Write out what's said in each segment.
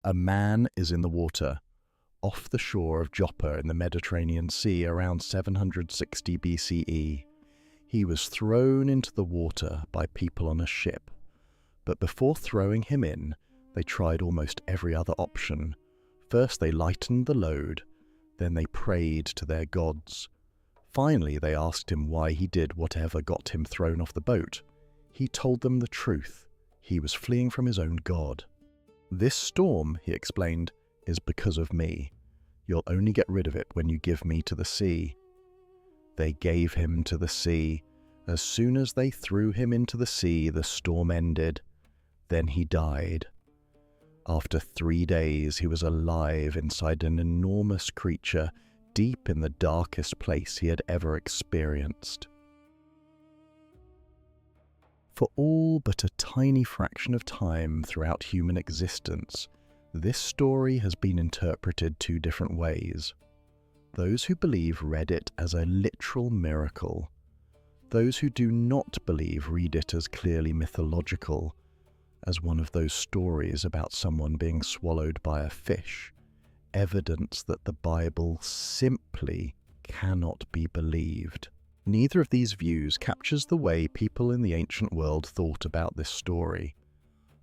A man is in the water, off the shore of Joppa in the Mediterranean Sea around 760 BCE. He was thrown into the water by people on a ship, but before throwing him in, they tried almost every other option. First they lightened the load, then they prayed to their gods. Finally they asked him why he did whatever got him thrown off the boat. He told them the truth. He was fleeing from his own god. "This storm," he explained, "is because of me. You'll only get rid of it when you give me to the sea." They gave him to the sea. As soon as they threw him into the sea, the storm ended. Then he died. After 3 days, he was alive inside an enormous creature, deep in the darkest place he had ever experienced. For all but a tiny fraction of time throughout human existence, this story has been interpreted 2 different ways. Those who believe read it as a literal miracle. Those who do not believe read it as clearly mythological, as one of those stories about someone being swallowed by a fish, evidence that the Bible simply cannot be believed. Neither of these views captures the way people in the ancient world thought about this story.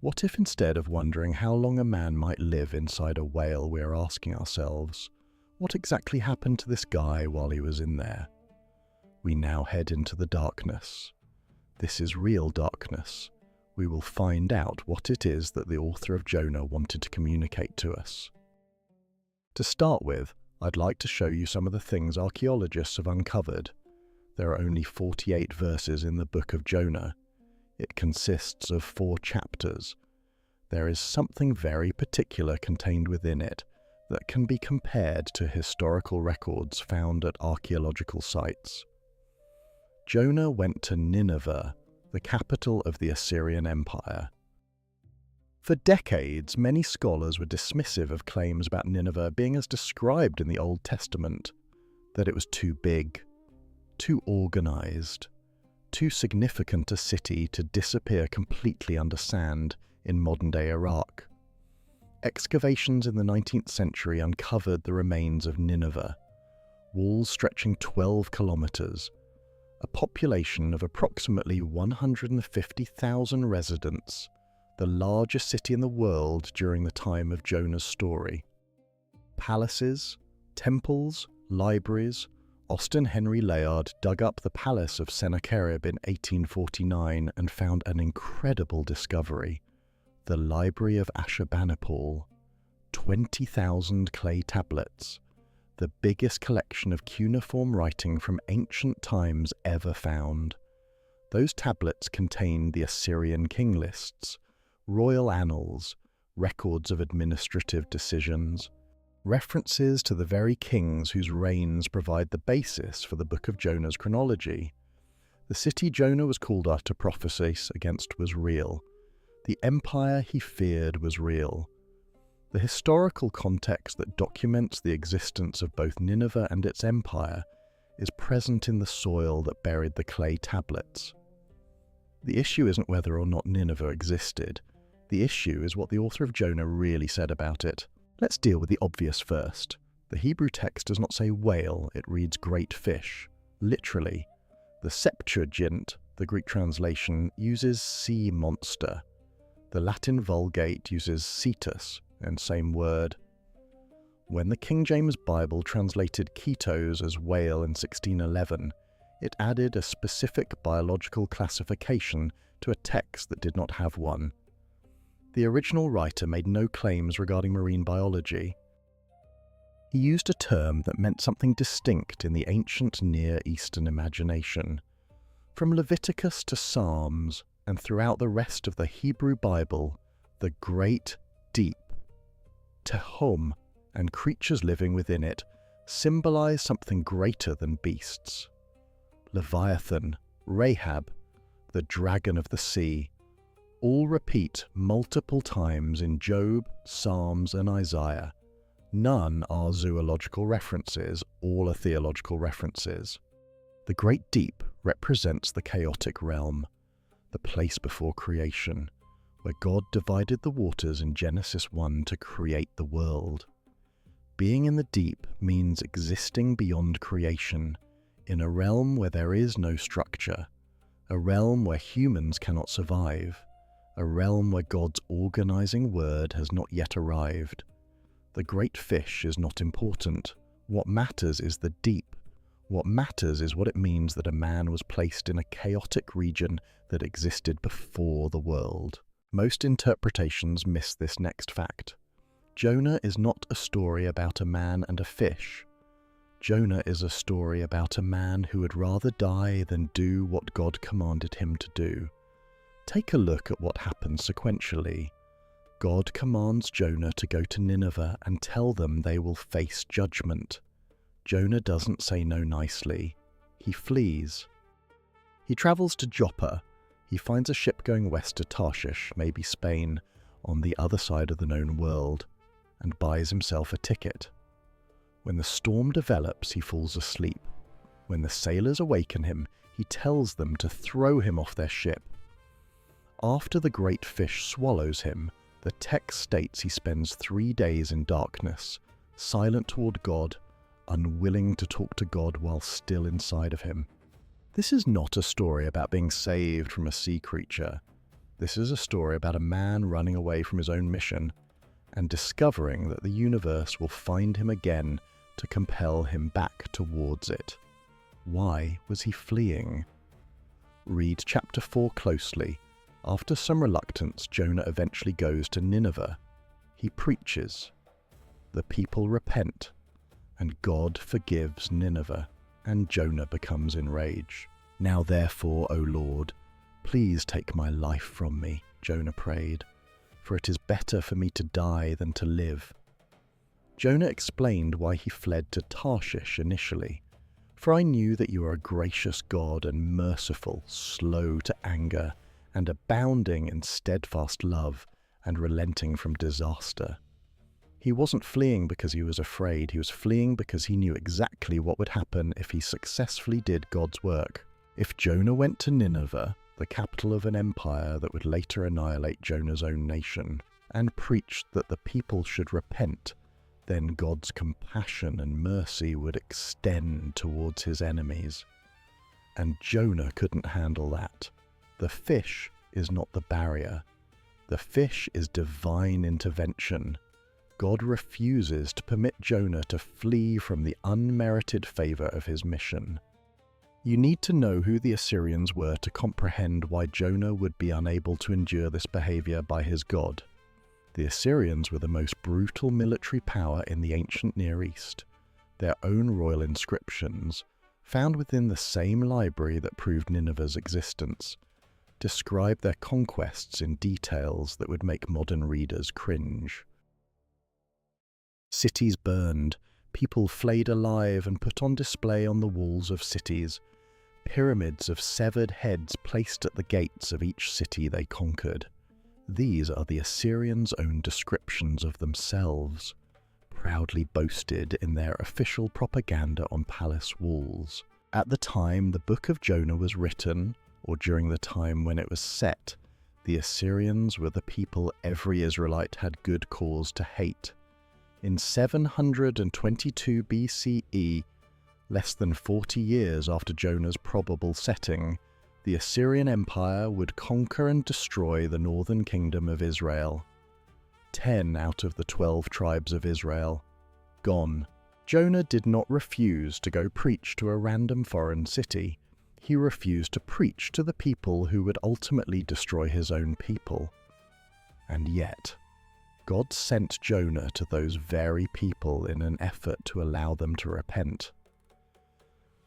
What if instead of wondering how long a man might live inside a whale, we're asking ourselves, what exactly happened to this guy while he was in there? We now head into the darkness. This is real darkness. We will find out what it is that the author of Jonah wanted to communicate to us. To start with, I'd like to show you some of the things archaeologists have uncovered. There are only 48 verses in the book of Jonah. It consists of 4 chapters. There is something very particular contained within it that can be compared to historical records found at archaeological sites. Jonah went to Nineveh, the capital of the Assyrian Empire. For decades, many scholars were dismissive of claims about Nineveh being as described in the Old Testament, that it was too big, too organized, too significant a city to disappear completely under sand in modern-day Iraq. Excavations in the 19th century uncovered the remains of Nineveh, walls stretching 12 kilometers, a population of approximately 150,000 residents, the largest city in the world during the time of Jonah's story. Palaces, temples, libraries. Austin Henry Layard dug up the palace of Sennacherib in 1849 and found an incredible discovery: the Library of Ashurbanipal, 20,000 clay tablets, the biggest collection of cuneiform writing from ancient times ever found. Those tablets contained the Assyrian king lists, royal annals, records of administrative decisions, references to the very kings whose reigns provide the basis for the book of Jonah's chronology. The city Jonah was called out to prophesy against was real. The empire he feared was real. The historical context that documents the existence of both Nineveh and its empire is present in the soil that buried the clay tablets. The issue isn't whether or not Nineveh existed. The issue is what the author of Jonah really said about it. Let's deal with the obvious first. The Hebrew text does not say whale, it reads great fish, literally. The Septuagint, the Greek translation, uses sea monster. The Latin Vulgate uses cetus, and same word. When the King James Bible translated ketos as whale in 1611, it added a specific biological classification to a text that did not have one. The original writer made no claims regarding marine biology. He used a term that meant something distinct in the ancient Near Eastern imagination. From Leviticus to Psalms, and throughout the rest of the Hebrew Bible, the great deep, tehom, and creatures living within it symbolize something greater than beasts. Leviathan, Rahab, the dragon of the sea, all repeat multiple times in Job, Psalms, and Isaiah. None are zoological references, all are theological references. The great deep represents the chaotic realm, the place before creation, where God divided the waters in Genesis 1 to create the world. Being in the deep means existing beyond creation, in a realm where there is no structure, a realm where humans cannot survive, a realm where God's organizing word has not yet arrived. The great fish is not important. What matters is the deep. What matters is what it means that a man was placed in a chaotic region that existed before the world. Most interpretations miss this next fact. Jonah is not a story about a man and a fish. Jonah is a story about a man who would rather die than do what God commanded him to do. Take a look at what happens sequentially. God commands Jonah to go to Nineveh and tell them they will face judgment. Jonah doesn't say no nicely. He flees. He travels to Joppa. He finds a ship going west to Tarshish, maybe Spain, on the other side of the known world, and buys himself a ticket. When the storm develops, he falls asleep. When the sailors awaken him, he tells them to throw him off their ship. After the great fish swallows him, the text states he spends 3 days in darkness, silent toward God, unwilling to talk to God while still inside of him. This is not a story about being saved from a sea creature. This is a story about a man running away from his own mission and discovering that the universe will find him again to compel him back towards it. Why was he fleeing? Read chapter 4 closely. After some reluctance, Jonah eventually goes to Nineveh. He preaches. The people repent, and God forgives Nineveh, and Jonah becomes enraged. Now therefore, O Lord, please take my life from me, Jonah prayed, for it is better for me to die than to live. Jonah explained why he fled to Tarshish initially. For I knew that you are a gracious God and merciful, slow to anger, and abounding in steadfast love and relenting from disaster. He wasn't fleeing because he was afraid. He was fleeing because he knew exactly what would happen if he successfully did God's work. If Jonah went to Nineveh, the capital of an empire that would later annihilate Jonah's own nation, and preached that the people should repent, then God's compassion and mercy would extend towards his enemies. And Jonah couldn't handle that. The fish is not the barrier. The fish is divine intervention. God refuses to permit Jonah to flee from the unmerited favor of his mission. You need to know who the Assyrians were to comprehend why Jonah would be unable to endure this behavior by his God. The Assyrians were the most brutal military power in the ancient Near East. Their own royal inscriptions, found within the same library that proved Nineveh's existence, describe their conquests in details that would make modern readers cringe. Cities burned, people flayed alive and put on display on the walls of cities, pyramids of severed heads placed at the gates of each city they conquered. These are the Assyrians' own descriptions of themselves, proudly boasted in their official propaganda on palace walls. At the time the Book of Jonah was written, or during the time when it was set, the Assyrians were the people every Israelite had good cause to hate. In 722 BCE, less than 40 years after Jonah's probable setting, the Assyrian Empire would conquer and destroy the northern kingdom of Israel. 10 out of the 12 tribes of Israel gone. Jonah did not refuse to go preach to a random foreign city. He refused to preach to the people who would ultimately destroy his own people. And yet, God sent Jonah to those very people in an effort to allow them to repent.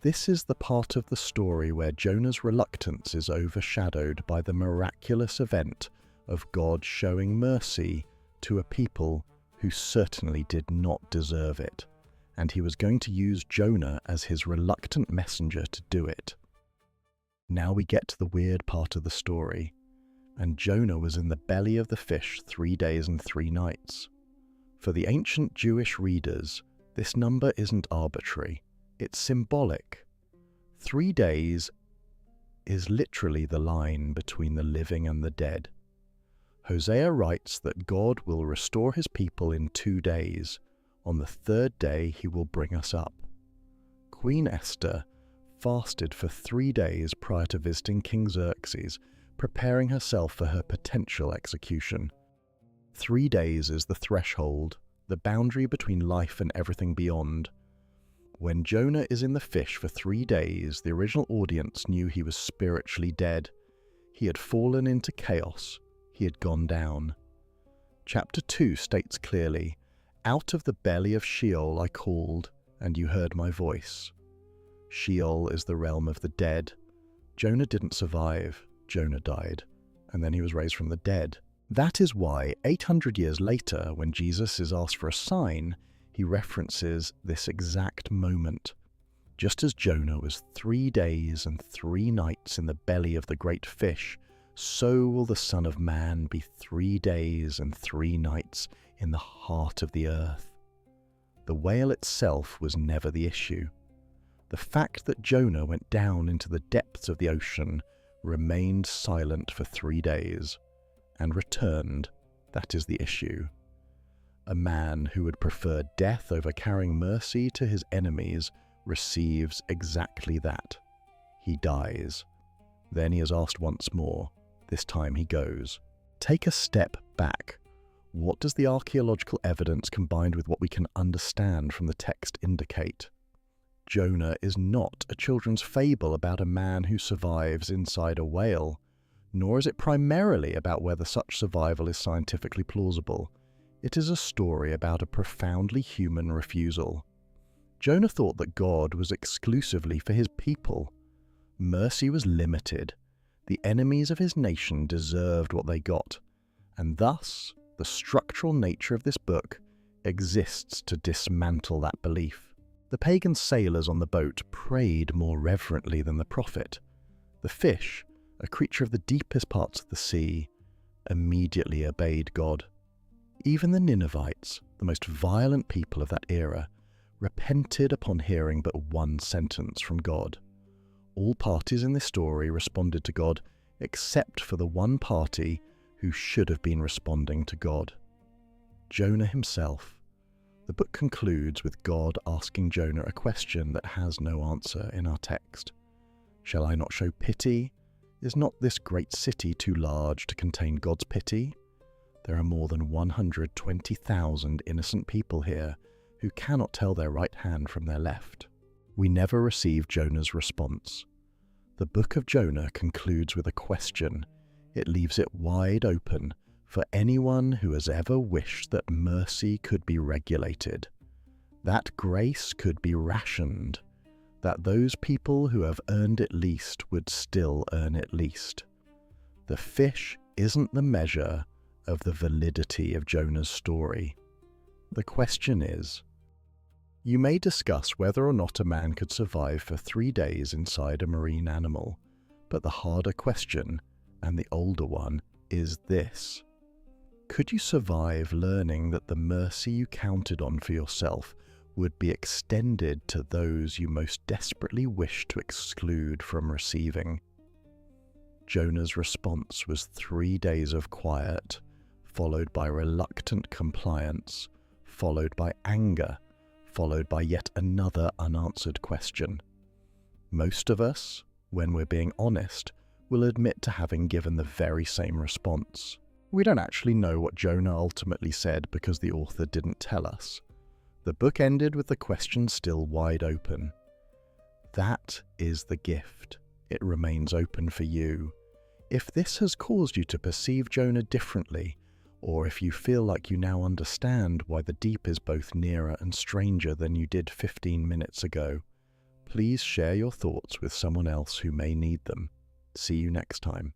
This is the part of the story where Jonah's reluctance is overshadowed by the miraculous event of God showing mercy to a people who certainly did not deserve it, and he was going to use Jonah as his reluctant messenger to do it. Now we get to the weird part of the story. And Jonah was in the belly of the fish 3 days and 3 nights. For the ancient Jewish readers, this number isn't arbitrary, it's symbolic. 3 days is literally the line between the living and the dead. Hosea writes that God will restore his people in 2 days. On the 3rd day he will bring us up. Queen Esther fasted for 3 days prior to visiting King Xerxes, preparing herself for her potential execution. 3 days is the threshold, the boundary between life and everything beyond. When Jonah is in the fish for 3 days, the original audience knew he was spiritually dead. He had fallen into chaos. He had gone down. Chapter 2 states clearly, "Out of the belly of Sheol I called, and you heard my voice." Sheol is the realm of the dead. Jonah didn't survive. Jonah died, and then he was raised from the dead. That is why 800 years later, when Jesus is asked for a sign, he references this exact moment. Just as Jonah was 3 days and 3 nights in the belly of the great fish, so will the Son of Man be 3 days and 3 nights in the heart of the earth. The whale itself was never the issue. The fact that Jonah went down into the depths of the ocean, remained silent for 3 days, and returned, that is the issue. A man who would prefer death over carrying mercy to his enemies receives exactly that. He dies. Then he is asked once more. This time he goes. Take a step back. What does the archaeological evidence combined with what we can understand from the text indicate? Jonah is not a children's fable about a man who survives inside a whale, nor is it primarily about whether such survival is scientifically plausible. It is a story about a profoundly human refusal. Jonah thought that God was exclusively for his people. Mercy was limited. The enemies of his nation deserved what they got, and thus the structural nature of this book exists to dismantle that belief. The pagan sailors on the boat prayed more reverently than the prophet. The fish, a creature of the deepest parts of the sea, immediately obeyed God. Even the Ninevites, the most violent people of that era, repented upon hearing but one sentence from God. All parties in this story responded to God, except for the one party who should have been responding to God: Jonah himself. The book concludes with God asking Jonah a question that has no answer in our text. Shall I not show pity? Is not this great city too large to contain God's pity? There are more than 120,000 innocent people here who cannot tell their right hand from their left. We never receive Jonah's response. The book of Jonah concludes with a question. It leaves it wide open for anyone who has ever wished that mercy could be regulated, that grace could be rationed, that those people who have earned it least would still earn it least. The fish isn't the measure of the validity of Jonah's story. The question is, you may discuss whether or not a man could survive for 3 days inside a marine animal, but the harder question, and the older one, is this. Could you survive learning that the mercy you counted on for yourself would be extended to those you most desperately wished to exclude from receiving? Jonah's response was 3 days of quiet, followed by reluctant compliance, followed by anger, followed by yet another unanswered question. Most of us, when we're being honest, will admit to having given the very same response. We don't actually know what Jonah ultimately said because the author didn't tell us. The book ended with the question still wide open. That is the gift. It remains open for you. If this has caused you to perceive Jonah differently, or if you feel like you now understand why the deep is both nearer and stranger than you did 15 minutes ago, please share your thoughts with someone else who may need them. See you next time.